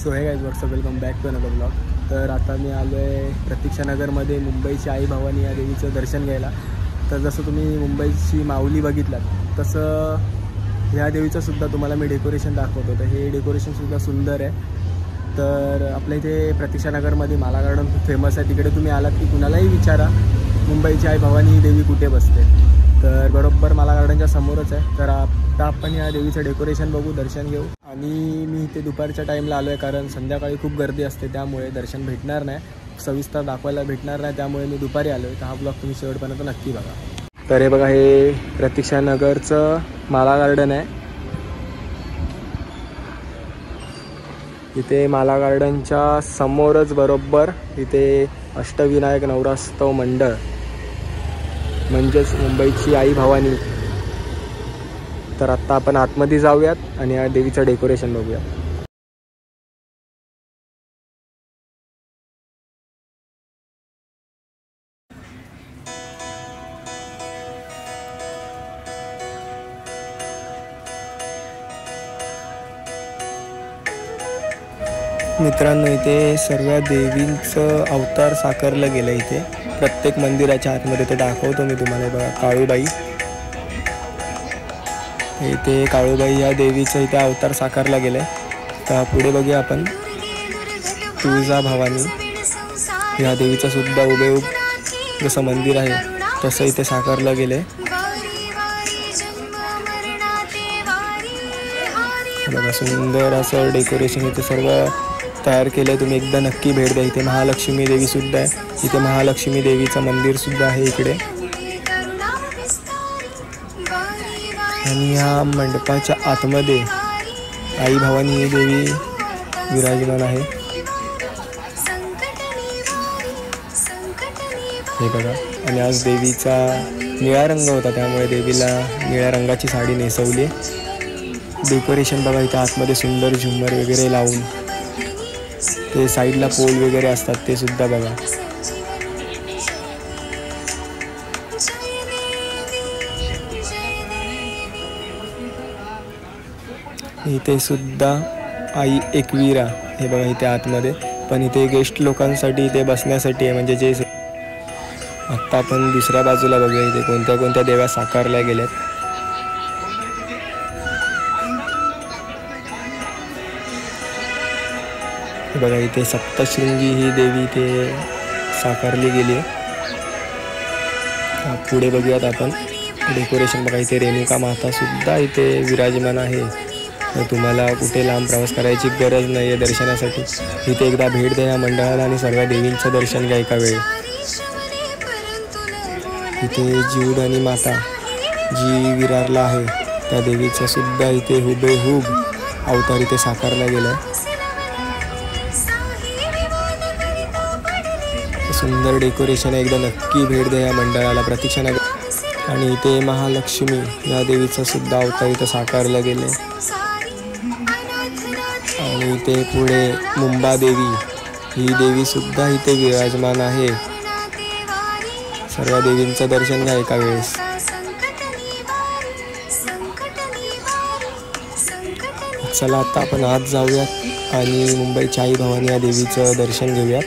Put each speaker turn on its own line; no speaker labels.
So hey guys what's up welcome back to another blog. तर आता मी आलो आहे प्रतीक्षानगरमध्ये मुंबईची आई भवानी या देवीचं दर्शन घ्यायला. तर जसं तुम्ही मुंबईची माऊली बघितलात तसं ह्या देवीचंसुद्धा तुम्हाला मी डेकोरेशन दाखवतो. तर हे डेकोरेशनसुद्धा सुंदर आहे. तर आपल्या इथे प्रतीक्षानगरमध्ये माला गार्डन खूप फेमस आहे. तिकडे तुम्ही आलात की कुणालाही विचारा मुंबईची आई भवानी ही देवी कुठे बसते. तर बरोबर माला गार्डनच्या समोरच आहे. तर आता आपण या देवीचं डेकोरेशन बघू, दर्शन घेऊ. आणि मी इथे दुपारच्या टाईमला आलो आहे कारण संध्याकाळी खूप गर्दी असते, त्यामुळे दर्शन भेटणार नाही, सविस्तर दाखवायला भेटणार नाही. त्यामुळे मी दुपारी आलो आहे. तर हा ब्लॉग तुम्ही शेवटपर्यंत नक्की बघा. तर हे बघा, हे प्रतीक्षानगरचं माला गार्डन आहे. इथे माला गार्डनच्या समोरच बरोबर इथे अष्टविनायक नवरास्तव मंडळ म्हणजेच मुंबईची आई भवानी. तर आत्ता आपण आतमध्ये जाऊयात आणि या देवीचं डेकोरेशन बघूया. मित्रांनो, इथे सर्व देवींचं अवतार साकारलं गेलं. इथे प्रत्येक मंदिराच्या आतमध्ये ते दाखवतो मी तुम्हाला. बघा, काळूबाई, इथे काळूबाई या देवीचं इथे अवतार साकारला गेलं आहे. तर पुढे बघूया आपण तुळजा भवानी या देवीचं सुद्धा हुबेहूब जसं मंदिर आहे तसं इथे साकारलं गेलं आहे. बघा, सुंदर असं डेकोरेशन इथे सर्व तयार केलं आहे. तुम्ही एकदा नक्की भेट द्या. इथे महालक्ष्मी देवीसुद्धा आहे. इथे महालक्ष्मी देवीचं मंदिरसुद्धा आहे इकडे. आणि या मंडपाच्या आतमध्ये आई भवानी ही देवी विराजमान आहे. हे बघा, आणि आज देवीचा निळा रंग होता त्यामुळे देवीला निळ्या रंगाची साडी नेसवली. डेकोरेशन बघा, इथं आतमध्ये सुंदर झुंबर वगैरे लावून ते साईडला पोल वगैरे असतात ते सुद्धा बघा. इथे सुद्धा आई एकवीरा, हे बघा इथे आतमध्ये. पण इथे गेस्ट लोकांसाठी इथे बसण्यासाठी आहे. म्हणजे जे आत्ता आपण दुसऱ्या बाजूला बघूया इथे कोणत्या कोणत्या देव्या साकारल्या गेल्यात. हे बघा, इथे सप्तशृंगी ही देवी इथे साकारली गेली आहे. पुढे बघूयात आपण डेकोरेशन. बघा, इथे रेणुका माता सुद्धा इथे विराजमान आहे. तर तुम्हाला कुठे लांब प्रवास करायची गरज नाही आहे दर्शनासाठी. इथे एकदा भेट द्या या मंडळाला आणि सर्व देवींचं दर्शन घ्या एका वेळी. इथे जीवदानी माता जी विरारला आहे त्या देवीचं सुद्धा इथे हुबेहूब अवतार इथे साकारला गेला आहे. सुंदर डेकोरेशन आहे. एकदा नक्की भेट द्या या मंडळाला प्रतीक्षानगर. आणि इथे महालक्ष्मी या देवीचं सुद्धा अवतार इथं साकारलं गेलं आहे. आणि इथे पुढे मुंबादेवी ही देवीसुद्धा इथे विराजमान आहे. सर्व देवींचं दर्शन घ्या एका वेळेस. चला आता आपण आत जाऊयात आणि मुंबईच्या आई भवानी या देवीचं दर्शन घेऊयात.